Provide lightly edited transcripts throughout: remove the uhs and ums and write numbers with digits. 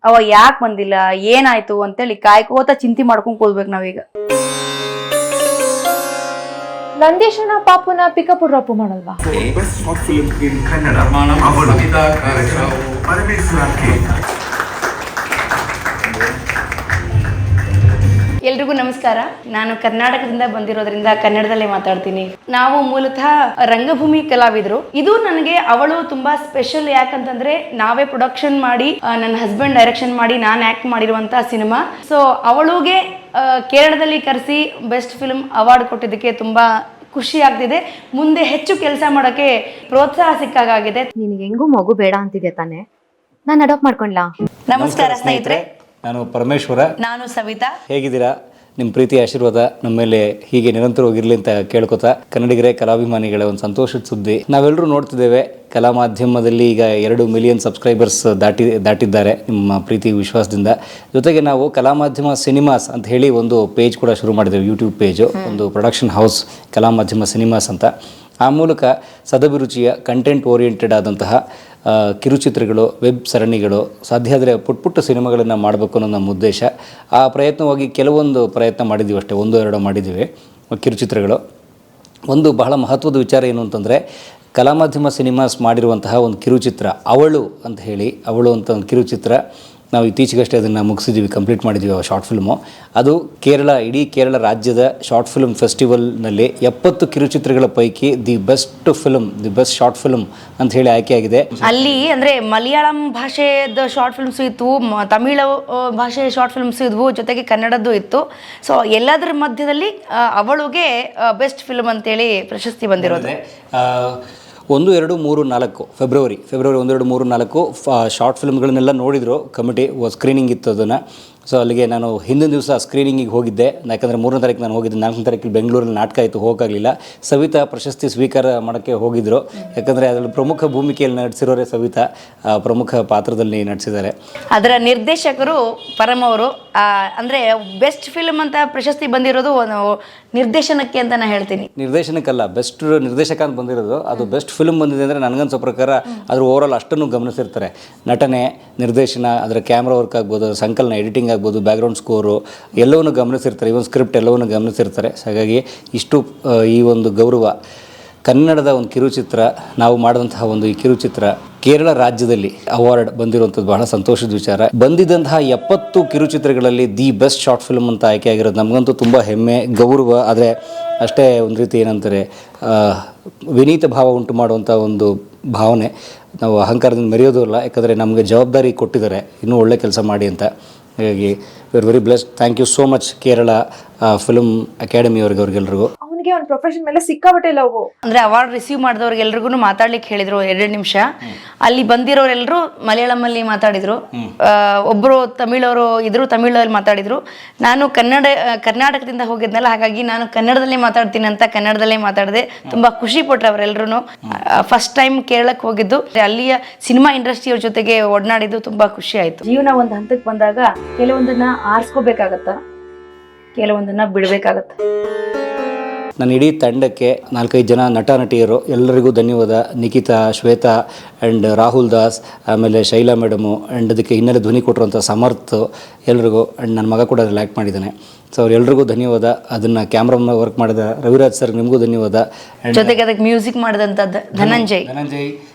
ಅವ ಯಾಕೆ ಬಂದಿಲ್ಲ ಏನಾಯ್ತು ಅಂತೇಳಿ ಕಾಯ್ಕೋತ ಚಿಂತೆ ಮಾಡ್ಕೊಂಡ್ ಕೂದ್ಬೇಕು ನಾವೀಗ. ನಂದೀಶನ ಪಾಪುನ ಪಿಕಪ್ ಡ್ರಾಪ್ ಮಾಡಲ್ವಾ? ಎಲ್ರಿಗೂ ನಮಸ್ಕಾರ. ನಾನು ಕರ್ನಾಟಕದಿಂದ ಬಂದಿರೋದ್ರಿಂದ ಕನ್ನಡದಲ್ಲೇ ಮಾತಾಡ್ತೀನಿ. ನಾವು ಮೂಲತಃ ರಂಗಭೂಮಿ ಕಲಾವಿದರು. ಇದು ನನಗೆ ಅವಳು ತುಂಬಾ ಸ್ಪೆಷಲ್. ಯಾಕಂತಂದ್ರೆ ನಾವೇ ಪ್ರೊಡಕ್ಷನ್ ಮಾಡಿ, ನನ್ನ ಹಸ್ಬೆಂಡ್ ಡೈರೆಕ್ಷನ್ ಮಾಡಿ, ನಾನು ಆಕ್ಟ್ ಮಾಡಿರುವಂತ ಸಿನಿಮಾ. ಸೊ ಅವಳಿಗೆ ಕೇರಳದಲ್ಲಿ ಕರೆಸಿ ಬೆಸ್ಟ್ ಫಿಲ್ಮ್ ಅವಾರ್ಡ್ ಕೊಟ್ಟಿದ್ದಕ್ಕೆ ತುಂಬಾ ಖುಷಿ ಆಗ್ತಿದೆ. ಮುಂದೆ ಹೆಚ್ಚು ಕೆಲಸ ಮಾಡೋಕೆ ಪ್ರೋತ್ಸಾಹ ಸಿಕ್ಕಾಗಿದೆ. ನಿನಗೆ ಹೆಂಗೂ ಮಗು ಬೇಡ ಅಂತಿದೆ ತಾನೆ, ನಾನು ಅಡಾಪ್ಟ್ ಮಾಡ್ಕೊಂಡ್ಲಾ? ನಮಸ್ಕಾರ ಸ್ನೇಹಿತರೆ, ನಾನು ಪರಮೇಶ್ವರ. ನಾನು ಸವಿತಾ. ಹೇಗಿದ್ದೀರಾ? ನಿಮ್ಮ ಪ್ರೀತಿ ಆಶೀರ್ವಾದ ನಮ್ಮ ಮೇಲೆ ಹೀಗೆ ನಿರಂತರವಾಗಿರಲಿ ಅಂತ ಕೇಳ್ಕೊತಾ, ಕನ್ನಡಿಗರೇ ಕಲಾಭಿಮಾನಿಗಳೇ ಒಂದು ಸಂತೋಷದ ಸುದ್ದಿ. ನಾವೆಲ್ಲರೂ ನೋಡ್ತಿದ್ದೇವೆ, ಕಲಾ ಮಾಧ್ಯಮದಲ್ಲಿ ಈಗ 2 ಮಿಲಿಯನ್ ಸಬ್ಸ್ಕ್ರೈಬರ್ಸ್ ದಾಟಿದ್ದಾರೆ ನಿಮ್ಮ ಪ್ರೀತಿ ವಿಶ್ವಾಸದಿಂದ. ಜೊತೆಗೆ ನಾವು ಕಲಾ ಮಾಧ್ಯಮ ಸಿನಿಮಾಸ್ ಅಂತ ಹೇಳಿ ಒಂದು ಪೇಜ್ ಕೂಡ ಶುರು ಮಾಡಿದ್ದೇವೆ, ಯೂಟ್ಯೂಬ್ ಪೇಜು, ಒಂದು ಪ್ರೊಡಕ್ಷನ್ ಹೌಸ್ ಕಲಾ ಮಾಧ್ಯಮ ಸಿನಿಮಾಸ್ ಅಂತ. ಆ ಮೂಲಕ ಸದಭಿರುಚಿಯ ಕಂಟೆಂಟ್ ಓರಿಯೆಂಟೆಡ್ ಆದಂತಹ ಕಿರುಚಿತ್ರಗಳು, ವೆಬ್ ಸರಣಿಗಳು, ಸಾಧ್ಯ ಆದರೆ ಪುಟ್ಟ ಸಿನಿಮಾಗಳನ್ನು ಮಾಡಬೇಕು ಅನ್ನೋ ನಮ್ಮ ಉದ್ದೇಶ. ಆ ಪ್ರಯತ್ನವಾಗಿ ಕೆಲವೊಂದು ಪ್ರಯತ್ನ ಮಾಡಿದ್ದೀವಿ ಅಷ್ಟೇ, 1-2 ಮಾಡಿದ್ದೀವಿ ಕಿರುಚಿತ್ರಗಳು. ಒಂದು ಬಹಳ ಮಹತ್ವದ ವಿಚಾರ ಏನು ಅಂತಂದರೆ, ಕಲಾ ಮಾಧ್ಯಮ ಸಿನಿಮಾಸ್ ಮಾಡಿರುವಂತಹ ಒಂದು ಕಿರುಚಿತ್ರ ಅವಳು ಅಂತ ಹೇಳಿ, ಅವಳು ಅಂತ ಒಂದು ಕಿರುಚಿತ್ರ ನಾವು ಇತ್ತೀಚೆಗಷ್ಟೇ ಅದನ್ನು ಮುಗಿಸಿದ್ದೀವಿ, ಕಂಪ್ಲೀಟ್ ಮಾಡಿದ್ದೀವಿ ಆ ಶಾರ್ಟ್ ಫಿಲ್ಮು. ಅದು ಇಡೀ ಕೇರಳ ರಾಜ್ಯದ ಶಾರ್ಟ್ ಫಿಲ್ಮ್ ಫೆಸ್ಟಿವಲ್ನಲ್ಲಿ 70 ಕಿರುಚಿತ್ರಗಳ ಪೈಕಿ ದಿ ಬೆಸ್ಟ್ ಶಾರ್ಟ್ ಫಿಲ್ಮ್ ಅಂತ ಹೇಳಿ ಆಯ್ಕೆಯಾಗಿದೆ. ಅಲ್ಲಿ ಅಂದರೆ ಮಲಯಾಳಂ ಭಾಷೆದ ಶಾರ್ಟ್ ಫಿಲ್ಮ್ಸು ಇತ್ತು, ತಮಿಳು ಭಾಷೆ ಶಾರ್ಟ್ ಫಿಲ್ಮ್ಸು ಇದ್ವು, ಜೊತೆಗೆ ಕನ್ನಡದ್ದು ಇತ್ತು. ಸೊ ಎಲ್ಲದರ ಮಧ್ಯದಲ್ಲಿ ಅವಳಿಗೆ ಬೆಸ್ಟ್ ಫಿಲ್ಮ್ ಅಂತೇಳಿ ಪ್ರಶಸ್ತಿ ಬಂದಿರೋದು. 1, 2, 3, 4 ಫೆಬ್ರವರಿ 1, 2, 3, 4 ಶಾರ್ಟ್ ಫಿಲ್ಮ್ಗಳನ್ನೆಲ್ಲ ನೋಡಿದರು ಕಮಿಟಿ. ಸ್ಕ್ರೀನಿಂಗ್ ಇತ್ತು ಅದನ್ನು. ಸೊ ಅಲ್ಲಿಗೆ ನಾನು ಹಿಂದಿನ ದಿವಸ ಸ್ಕ್ರೀನಿಂಗಿಗೆ ಹೋಗಿದ್ದೆ. ಯಾಕಂದರೆ 3ನೇ ತಾರೀಕು ನಾನು ಹೋಗಿದ್ದೆ, 4ನೇ ತಾರೀಕು ಬೆಂಗಳೂರಲ್ಲಿ ನಾಟಕ ಇತ್ತು, ಹೋಗೋಕ್ಕಾಗಲಿಲ್ಲ. ಸವಿತಾ ಪ್ರಶಸ್ತಿ ಸ್ವೀಕಾರ ಮಾಡೋಕ್ಕೆ ಹೋಗಿದ್ದರು. ಯಾಕಂದರೆ ಅದರಲ್ಲಿ ಪ್ರಮುಖ ಭೂಮಿಕೆಯಲ್ಲಿ ನಟಿಸಿರೋರೆ ಸವಿತಾ, ಪ್ರಮುಖ ಪಾತ್ರದಲ್ಲಿ ನಟಿಸಿದ್ದಾರೆ. ಅದರ ನಿರ್ದೇಶಕರು ಪರಮ್ ಅವರು. ಅಂದರೆ ಬೆಸ್ಟ್ ಫಿಲ್ಮ್ ಅಂತ ಪ್ರಶಸ್ತಿ ಬಂದಿರೋದು ನಿರ್ದೇಶನಕ್ಕೆ ಅಂತ ನಾನು ಹೇಳ್ತೀನಿ. ನಿರ್ದೇಶನಕ್ಕಲ್ಲ, ಬೆಸ್ಟ್ ನಿರ್ದೇಶಕ ಅಂತ ಬಂದಿರೋದು. ಅದು ಬೆಸ್ಟ್ ಫಿಲ್ಮ್ ಬಂದಿದೆ ಅಂದರೆ ನನಗನ್ಸೋ ಪ್ರಕಾರ ಅದ್ರ ಓವರಾಲ್ ಅಷ್ಟನ್ನು ಗಮನಿಸಿರ್ತಾರೆ. ನಟನೆ, ನಿರ್ದೇಶನ, ಅದರ ಕ್ಯಾಮ್ರಾ ವರ್ಕ್ ಆಗ್ಬೋದು, ಸಂಕಲನ, ಎಡಿಟಿಂಗ್ ಆಗ್ಬೋದು, ಬ್ಯಾಕ್ಗ್ರೌಂಡ್ ಸ್ಕೋರು ಎಲ್ಲವನ್ನು ಗಮನಿಸಿರ್ತಾರೆ. ಇವನ್ ಸ್ಕ್ರಿಪ್ಟ್ ಎಲ್ಲವನ್ನು ಗಮನಿಸಿರ್ತಾರೆ. ಹಾಗಾಗಿ ಇಷ್ಟು ಈ ಒಂದು ಗೌರವ ಕನ್ನಡದ ಒಂದು ಕಿರುಚಿತ್ರ, ನಾವು ಮಾಡಿದಂತಹ ಒಂದು ಈ ಕಿರುಚಿತ್ರ ಕೇರಳ ರಾಜ್ಯದಲ್ಲಿ ಅವಾರ್ಡ್ ಬಂದಿರುವಂಥದ್ದು ಬಹಳ ಸಂತೋಷದ ವಿಚಾರ. ಬಂದಿದ್ದಂತಹ 70 ಕಿರುಚಿತ್ರಗಳಲ್ಲಿ ದಿ ಬೆಸ್ಟ್ ಶಾರ್ಟ್ ಫಿಲ್ಮ್ ಅಂತ ಆಯ್ಕೆ ಆಗಿರೋದು ನಮಗಂತೂ ತುಂಬ ಹೆಮ್ಮೆ, ಗೌರವ. ಆದರೆ ಅಷ್ಟೇ ಒಂದು ರೀತಿ ಏನಂತಾರೆ, ವಿನೀತ ಭಾವ ಉಂಟು ಮಾಡುವಂಥ ಒಂದು ಭಾವನೆ. ನಾವು ಅಹಂಕಾರದಿಂದ ಮೆರೆಯೋದು ಇಲ್ಲ, ಯಾಕಂದರೆ ನಮಗೆ ಜವಾಬ್ದಾರಿ ಕೊಟ್ಟಿದ್ದಾರೆ ಇನ್ನೂ ಒಳ್ಳೆ ಕೆಲಸ ಮಾಡಿ ಅಂತ. ಹಾಗಾಗಿ we are very blessed. Thank you so much Kerala film academy ಅವ್ರಿಗೆಲ್ರಿಗೂ. ಅವನಿಗೆ ಅವ್ನ ಪ್ರೊಫೆಷನ್ ಮೇಲೆ ಸಿಕ್ಕಾಬಟ್ಟೆ ಲವ್. ಅಂದರೆ ಅವಾರ್ಡ್ ರಿಸೀವ್ ಮಾಡಿದವ್ರಿಗೆಲ್ರಿಗೂ ಮಾತಾಡ್ಲಿಕ್ಕೆ ಹೇಳಿದ್ರು 2 ನಿಮಿಷ. ಅಲ್ಲಿ ಬಂದಿರೋರೆಲ್ಲರೂ ಮಲಯಾಳಮಲ್ಲಿ ಮಾತಾಡಿದ್ರು, ಒಬ್ಬರು ತಮಿಳವರು ಇದ್ರು, ತಮಿಳಲ್ಲಿ ಮಾತಾಡಿದ್ರು. ನಾನು ಕರ್ನಾಟಕದಿಂದ ಹೋಗಿದ್ನಲ್ಲ, ಹಾಗಾಗಿ ನಾನು ಕನ್ನಡದಲ್ಲೇ ಮಾತಾಡ್ತೀನಿ ಅಂತ ಕನ್ನಡದಲ್ಲೇ ಮಾತಾಡಿದೆ. ತುಂಬ ಖುಷಿ ಪಟ್ರು ಅವರೆಲ್ಲರೂ. ಫಸ್ಟ್ ಟೈಮ್ ಕೇರಳಕ್ಕೆ ಹೋಗಿದ್ದು, ಅಲ್ಲಿಯ ಸಿನಿಮಾ ಇಂಡಸ್ಟ್ರಿಯವ್ರ ಜೊತೆಗೆ ಒಡನಾಡಿದ್ದು ತುಂಬ ಖುಷಿ ಆಯಿತು. ಜೀವನ ಒಂದು ಹಂತಕ್ಕೆ ಬಂದಾಗ ಕೆಲವೊಂದನ್ನ ಆರಿಸ್ಕೋಬೇಕಾಗತ್ತ, ಕೆಲವೊಂದನ್ನ ಬಿಡಬೇಕಾಗತ್ತ. ನನ್ನ ಇಡೀ ತಂಡಕ್ಕೆ 4-5 ಜನ ನಟ ನಟಿಯರು ಎಲ್ಲರಿಗೂ ಧನ್ಯವಾದ. ನಿಖಿತಾ, ಶ್ವೇತಾ ಆ್ಯಂಡ್ ರಾಹುಲ್ ದಾಸ್, ಆಮೇಲೆ ಶೈಲಾ ಮೇಡಮು, ಆ್ಯಂಡ್ ಅದಕ್ಕೆ ಹಿನ್ನೆಲೆ ಧ್ವನಿ ಕೊಟ್ಟಿರುವಂಥ ಸಮರ್ಥ್ ಎಲ್ರಿಗೂ, ಆ್ಯಂಡ್ ನನ್ನ ಮಗ ಕೂಡ ಅದ್ರಲ್ಲಿ ಆ್ಯಕ್ಟ್ ಮಾಡಿದ್ದಾನೆ. ಸೊ ಅವ್ರೆಲ್ರಿಗೂ ಧನ್ಯವಾದ. ಅದನ್ನು ಕ್ಯಾಮ್ರಾ ವರ್ಕ್ ಮಾಡಿದ ರವಿರಾಜ್ ಸರ್, ನಿಮಗೂ ಧನ್ಯವಾದ. ಜೊತೆಗೆ ಅದಕ್ಕೆ ಮ್ಯೂಸಿಕ್ ಮಾಡಿದಂಥದ್ದು ಧನಂಜಯ್.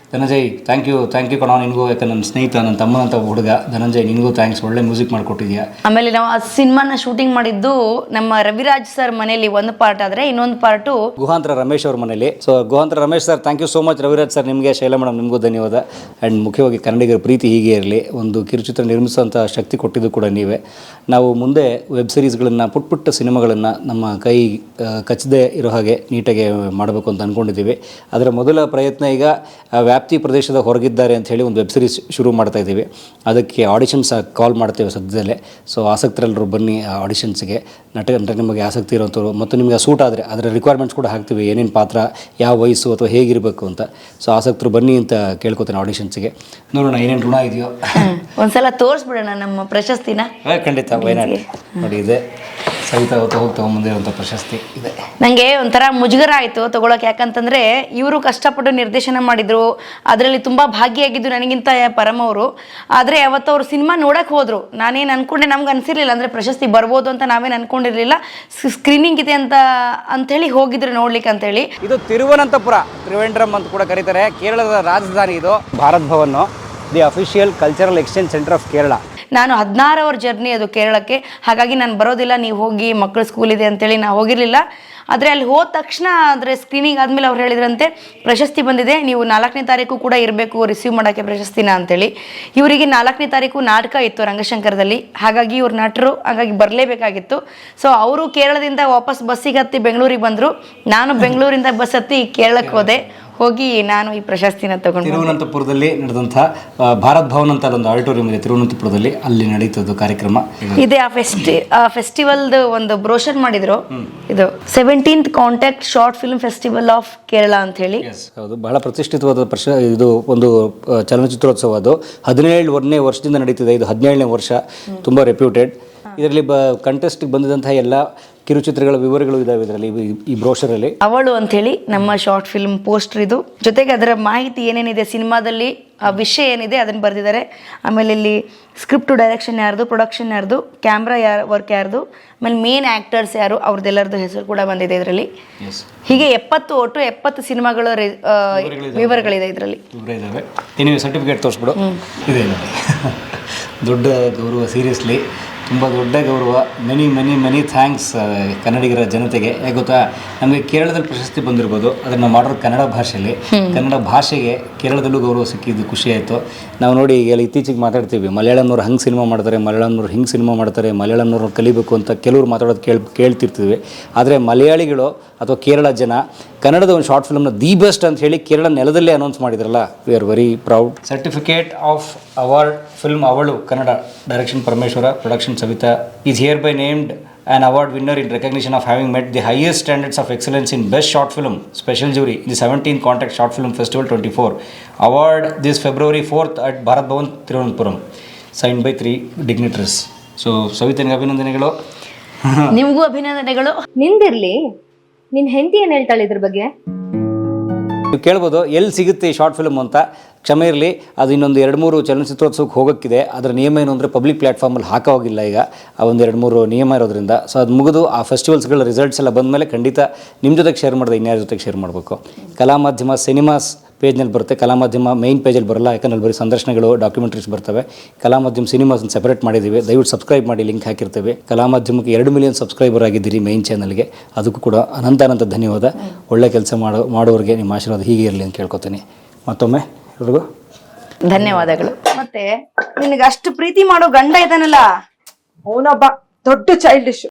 ಥ್ಯಾಂಕ್ ಯು ಕಣ, ನಿನಗೂ. ಯಾಕೆ ನನ್ನ ಸ್ನೇಹಿತ, ನನ್ನ ತಮ್ಮನಂತ ಹುಡುಗ ಧನಂಜಯ್, ನಿನಗೂ ಥ್ಯಾಂಕ್ಸ್. ಒಳ್ಳೆ ಮ್ಯೂಸಿಕ್ ಮಾಡಿಕೊಟ್ಟಿದ್ಯಾ. ಆಮೇಲೆ ನಾವು ಆ ಸಿನಿಮಾನ ಶೂಟಿಂಗ್ ಮಾಡಿದ್ದು ನಮ್ಮ ರವಿರಾಜ್ ಸರ್ ಮನೇಲಿ ಒಂದು ಪಾರ್ಟ್, ಆದರೆ ಇನ್ನೊಂದು ಪಾರ್ಟು ಗುಹಾಂತರ ರಮೇಶ್ ಅವ್ರ ಮನೇಲಿ. So Guhantara Ramesh sir, thank you so much. Raviraj sir ನಿಮಗೆ, ಶೈಲಾ ಮೇಡಮ್ ನಿಮಗೂ ಧನ್ಯವಾದ. ಆ್ಯಂಡ್ ಮುಖ್ಯವಾಗಿ ಕನ್ನಡಿಗರ ಪ್ರೀತಿ ಹೀಗೆ ಇರಲಿ. ಒಂದು ಕಿರುಚಿತ್ರ ನಿರ್ಮಿಸುವಂಥ ಶಕ್ತಿ ಕೊಟ್ಟಿದ್ದು ಕೂಡ ನೀವೇ. ನಾವು ಮುಂದೆ ವೆಬ್ ಸೀರೀಸ್ಗಳನ್ನು, ಪುಟ್ಟ ಸಿನಿಮಾಗಳನ್ನು ನಮ್ಮ ಕೈ ಕಚ್ಚದೆ ಇರೋ ಹಾಗೆ ನೀಟಾಗಿ ಮಾಡಬೇಕು ಅಂತ ಅಂದ್ಕೊಂಡಿದ್ದೀವಿ. ಅದರ ಮೊದಲ ಪ್ರಯತ್ನ ಈಗ ವ್ಯಾಪ್ತಿ ಪ್ರದೇಶದ ಹೊರಗಿದ್ದಾರೆ ಅಂತ ಹೇಳಿ ಒಂದು ವೆಬ್ ಸೀರೀಸ್ ಶುರು ಮಾಡ್ತಾ ಇದ್ದೀವಿ. ಅದಕ್ಕೆ ಆಡಿಷನ್ಸ್ ಕಾಲ್ ಮಾಡ್ತೇವೆ ಸದ್ಯದಲ್ಲೇ. ಸೊ ಆಸಕ್ತರೆಲ್ಲರೂ ಬನ್ನಿ ಆ ಆಡಿಷನ್ಸ್ಗೆ. ನಿಮಗೆ ಆಸಕ್ತಿ ಇರೋಂಥವ್ರು ಮತ್ತು ನಿಮಗೆ ಸೂಟ್ ಆದರೆ ಅದರ ರಿಕ್ವೈರ್ಮೆಂಟ್ಸ್ ಕೂಡ ಹಾಕ್ತೀವಿ, ಏನೇನು ಪಾತ್ರ, ಯಾವ ವಯಸ್ಸು ಅಥವಾ ಹೇಗಿರಬೇಕು ಅಂತ. ಸೊ ಆಸಕ್ತರು ಬನ್ನಿ ಅಂತ ಕೇಳ್ಕೊತೇನೆ ಆಡಿಷನ್ಸ್ಗೆ. ನೋಡೋಣ ಏನೇನು ಋಣ ಇದೆಯೋ. ಒಂದ್ಸಲ ತೋರಿಸ್ಬಿಡೋಣ ನಮ್ಮ ಪ್ರಶಸ್ತಿನ. ಖಂಡಿತ, ವೈನಾಡ್ ನೋಡಿ ಇದೆ. ಸವಿತಾ ಹೋಗ್ತಾ ತಗೊಂಬಂದಿರುವಂಥ ಪ್ರಶಸ್ತಿ ಇದೆ. ನನಗೆ ಒಂಥರ ಮುಜುಗರ ಆಯಿತು ತಗೊಳಕ್ಕೆ. ಯಾಕಂತಂದರೆ ಇವರು ಕಷ್ಟಪಟ್ಟು ನಿರ್ದೇಶನ ಮಾಡಿದರು, ಅದರಲ್ಲಿ ತುಂಬ ಭಾಗಿಯಾಗಿದ್ದು ನನಗಿಂತ ಪರಮ ಅವರು. ಆದರೆ ಅವತ್ತು ಅವರು ಸಿನಿಮಾ ನೋಡಕ್ಕೆ ಹೋದರು. ನಾನೇನು ಅಂದ್ಕೊಂಡೆ, ನಮ್ಗೆ ಅನಿಸಿರ್ಲಿಲ್ಲ ಅಂದರೆ ಪ್ರಶಸ್ತಿ ಬರ್ಬೋದು ಅಂತ ನಾವೇನು ಅಂದ್ಕೊಂಡಿರಲಿಲ್ಲ. ಸ್ಕ್ರೀನಿಂಗ್ ಇದೆ ಅಂಥೇಳಿ ಹೋಗಿದ್ರು ನೋಡ್ಲಿಕ್ಕೆ ಅಂತೇಳಿ. ಇದು ತಿರುವನಂತಪುರ, ತ್ರಿವೇಂದ್ರಂ ಅಂತ ಕೂಡ ಕರೀತಾರೆ. ಕೇರಳದ ರಾಜಧಾನಿ ಇದು. Bharat Bhavan, the official cultural exchange centre of Kerala. ನಾನು 16 ಅವರ್ ಜರ್ನಿ ಅದು ಕೇರಳಕ್ಕೆ. ಹಾಗಾಗಿ ನಾನು ಬರೋದಿಲ್ಲ, ನೀವು ಹೋಗಿ, ಮಕ್ಕಳ ಸ್ಕೂಲ್ ಇದೆ ಅಂತೇಳಿ ನಾನು ಹೋಗಿರಲಿಲ್ಲ. ಆದರೆ ಅಲ್ಲಿ ಹೋದ ತಕ್ಷಣ ಅಂದರೆ ಸ್ಕ್ರೀನಿಂಗ್ ಆದಮೇಲೆ ಅವ್ರು ಹೇಳಿದ್ರಂತೆ ಪ್ರಶಸ್ತಿ ಬಂದಿದೆ, ನೀವು 4ನೇ ತಾರೀಕು ಕೂಡ ಇರಬೇಕು ರಿಸೀವ್ ಮಾಡೋಕ್ಕೆ ಪ್ರಶಸ್ತಿನ ಅಂತೇಳಿ. ಇವರಿಗೆ 4ನೇ ತಾರೀಕು ನಾಟಕ ಇತ್ತು ರಂಗಶಂಕರದಲ್ಲಿ. ಹಾಗಾಗಿ ಇವ್ರು ನಟರು, ಹಾಗಾಗಿ ಬರಲೇಬೇಕಾಗಿತ್ತು. ಸೊ ಅವರು ಕೇರಳದಿಂದ ವಾಪಸ್ ಬಸ್ಸಿಗೆ ಹತ್ತಿ ಬೆಂಗಳೂರಿಗೆ ಬಂದರು. ನಾನು ಬೆಂಗಳೂರಿಂದ ಬಸ್ ಹತ್ತಿ ಕೇರಳಕ್ಕೆ ಹೋಗಿ ನಾನು ಈ ಪ್ರಶಸ್ತಿನ ತಗೊಂಡು. ತಿರುವನಂತಪುರದಲ್ಲಿ ನಡೆದಂಥ ಭಾರತ್ ಭವನ್ ಅಂತ ಒಂದು ಆಡಿಟೋರಿಯಂ ಇದೆ ತಿರುವನಂತಪುರದಲ್ಲಿ, ಅಲ್ಲಿ ನಡೀತದ್ದು ಕಾರ್ಯಕ್ರಮ ಇದೆ. ಆ ಫೆಸ್ಟಿವಲ್ದು ಒಂದು ಬ್ರೋಷರ್ ಮಾಡಿದ್ರು. ಇದು 17th contact short film festival of Kerala ಅಂತ ಹೇಳಿ. ಹೌದು, ಬಹಳ ಪ್ರತಿಷ್ಠಿತವಾದ ಇದು ಒಂದು ಚಲನಚಿತ್ರೋತ್ಸವ. ಅದು 17ನೇ ವರ್ಷದಿಂದ ನಡೀತಿದೆ. ಇದು 17ನೇ ವರ್ಷ, ತುಂಬ ರೆಪ್ಯೂಟೆಡ್. ಇದರಲ್ಲಿ ಕಂಟೆಸ್ಟ್ಗೆ ಬಂದಿದಂತಹ ಎಲ್ಲ ಕಿರುಚಿತ್ರಗಳ ವಿವರಗಳು ಇದಾವೆ ಇದರಲ್ಲಿ, ಈ ಬ್ರೋಷರಲ್ಲಿ. ಅವಳು ಅಂಥೇಳಿ ನಮ್ಮ ಶಾರ್ಟ್ ಫಿಲ್ಮ್ ಪೋಸ್ಟರ್ ಇದು. ಜೊತೆಗೆ ಅದರ ಮಾಹಿತಿ ಏನೇನಿದೆ ಸಿನಿಮಾದಲ್ಲಿ, ಆ ವಿಷಯ ಏನಿದೆ ಅದನ್ನು ಬರೆದಿದ್ದಾರೆ. ಆಮೇಲೆ ಇಲ್ಲಿ ಸ್ಕ್ರಿಪ್ಟ್ ಡೈರೆಕ್ಷನ್ ಯಾರ್ದು, ಪ್ರೊಡಕ್ಷನ್ ಯಾರ್ದು, ಕ್ಯಾಮ್ರಾ ವರ್ಕ್ ಯಾರ್ದು, ಆಮೇಲೆ ಮೇನ್ ಆ್ಯಕ್ಟರ್ಸ್ ಯಾರು ಅವ್ರದ್ದೆಲ್ಲರದ್ದು ಹೆಸರು ಕೂಡ ಬಂದಿದೆ ಇದರಲ್ಲಿ. ಹೀಗೆ 70 ಸಿನಿಮಾಗಳ ವಿವರಗಳಿದೆ ಇದರಲ್ಲಿ. ನೀವು ಸರ್ಟಿಫಿಕೇಟ್ ತೋರಿಸ್ಬಿಡು. ಇದೆ ದೊಡ್ಡ ಗೌರವ, ಸೀರಿಯಸ್ಲಿ ತುಂಬ ದೊಡ್ಡ ಗೌರವ. ಮೆನಿ ಥ್ಯಾಂಕ್ಸ್ ಕನ್ನಡಿಗರ ಜನತೆಗೆ. ಯಾಕೆ ಗೊತ್ತಾ, ನಮಗೆ ಕೇರಳದಲ್ಲಿ ಪ್ರಶಸ್ತಿ ಬಂದಿರ್ಬೋದು, ಅದನ್ನು ಮಾಡೋದು ಕನ್ನಡ ಭಾಷೆಯಲ್ಲಿ. ಕನ್ನಡ ಭಾಷೆಗೆ ಕೇರಳದಲ್ಲೂ ಗೌರವ ಸಿಕ್ಕಿದ್ದು ಖುಷಿ ಆಯಿತು. ನಾವು ನೋಡಿ ಈಗ ಇತ್ತೀಚೆಗೆ ಮಾತಾಡ್ತೀವಿ, ಮಲಯಾಳಂನವ್ರು ಹಂಗೆ ಸಿನಿಮಾ ಮಾಡ್ತಾರೆ, ಮಲಯಾಳಂನವ್ರು ಹಿಂಗೆ ಸಿನಿಮಾ ಮಾಡ್ತಾರೆ, ಮಲಯಾಳಂನವ್ರು ಕಲಿಬೇಕು ಅಂತ ಕೆಲವರು ಮಾತಾಡೋದು ಕೇಳ್ತಿರ್ತೀವಿ. ಆದರೆ ಮಲಯಾಳಿಗಳು ಅಥವಾ ಕೇರಳ ಜನ ಕನ್ನಡದ ಒಂದು ಶಾರ್ಟ್ ಫಿಲ್ಮ್ನ ದಿ ಬೆಸ್ಟ್ ಅಂತ ಹೇಳಿ ಕೇರಳ ನೆಲದಲ್ಲೇ ಅನೌನ್ಸ್ ಮಾಡಿದ್ರಲ್ಲ, we are very proud. Certificate of award film ಅವಳು Kannada, direction Parameshwara, production Savitha, is hereby named an award winner in recognition of having met the highest standards of excellence in best short film special jury in the 17th Contact Short Film Festival 24 award this February 4th at Bharat Bhavan Thiruvananthapuram, signed by 3 dignitaries. So ಸವಿತನಿಗೆ ಅಭಿನಂದನೆಗಳು. ನಿಮಗೂ ಅಭಿನಂದನೆಗಳು. ನಿಂದಿರ್ಲಿ, ನಿನ್ ಹೆಂಡತಿ ಏನ್ ಹೇಳ್ತಾಳೆ ಇದ್ರ ಬಗ್ಗೆ? ನೀವು ಕೇಳ್ಬೋದು ಎಲ್ಲಿ ಸಿಗುತ್ತೆ ಈ ಶಾರ್ಟ್ ಫಿಲ್ಮ್ ಅಂತ. ಕ್ಷಮೆ ಇರಲಿ, ಅದು ಇನ್ನೊಂದು 2-3 ಚಲನಚಿತ್ರೋತ್ಸವಕ್ಕೆ ಹೋಗೋಕ್ಕಿದೆ. ಅದರ ನಿಯಮ ಏನು ಅಂದರೆ ಪಬ್ಲಿಕ್ ಪ್ಲ್ಯಾಟ್ಫಾರ್ಮಲ್ಲಿ ಹಾಕೋಗಿಲ್ಲ ಈಗ, ಆ ಒಂದು 2-3 ನಿಯಮ ಇರೋದ್ರಿಂದ. ಸೊ ಅದು ಮುಗಿದು ಆ ಫೆಸ್ಟಿವಲ್ಸ್ಗಳ ರಿಸಲ್ಟ್ಸ್ ಎಲ್ಲ ಬಂದಮೇಲೆ ಖಂಡಿತ ನಿಮ್ಮ ಜೊತೆಗೆ ಶೇರ್ ಮಾಡಿದೆ, ಇನ್ಯಾರ ಜೊತೆಗೆ ಶೇರ್ ಮಾಡಬೇಕು. ಕಲಾ ಮಾಧ್ಯಮ ಸಿನಿಮಾಸ್ ಪೇಜ್ನಲ್ಲಿ ಬರುತ್ತೆ, ಕಲಾ ಮಾಧ್ಯಮ ಮೈನ್ ಪೇಜಲ್ಲಿ ಬರಲ್ಲ, ಯಾಕಂದ್ರೆ ಬರೀ ಸಂದರ್ಶನಗಳು, ಡಾಕ್ಯುಮೆಂಟ್ರೀಸ್ ಬರ್ತವೆ. ಕಲಾ ಮಾಧ್ಯಮ ಸಿನಿಮಾಸನ್ನು ಸೆಪರೇಟ್ ಮಾಡಿದ್ದೀವಿ, ದಯವಿಟ್ಟು ಸಬ್ಸ್ಕ್ರೈಬ್ ಮಾಡಿ, ಲಿಂಕ್ ಹಾಕಿರ್ತೇವೆ. ಕಲಾ ಮಾಧ್ಯಮಕ್ಕೆ 2 ಮಿಲಿಯನ್ ಸಬ್ಸ್ಕ್ರೈಬರ್ ಆಗಿದ್ದೀರಿ ಮೈನ್ ಚಾನಲ್ಗೆ, ಅದಕ್ಕೂ ಕೂಡ ಅನಂತ ಧನ್ಯವಾದ. ಒಳ್ಳೆ ಕೆಲಸ ಮಾಡೋರಿಗೆ ನಿಮ್ಮ ಆಶೀರ್ವಾದ ಹೀಗೆ ಇರಲಿ ಅಂತ ಕೇಳ್ಕೊತೀನಿ. ಮತ್ತೊಮ್ಮೆ ಎಲ್ರಿಗೂ ಧನ್ಯವಾದಗಳು. ಮತ್ತೆ ನಿನಗೆ ಅಷ್ಟು ಪ್ರೀತಿ ಮಾಡೋ ಗಂಡ ಇದ್ದಾನಲ್ಲ, ಅವನೊಬ್ಬ ದೊಡ್ಡ ಚೈಲ್ಡಿಶ್.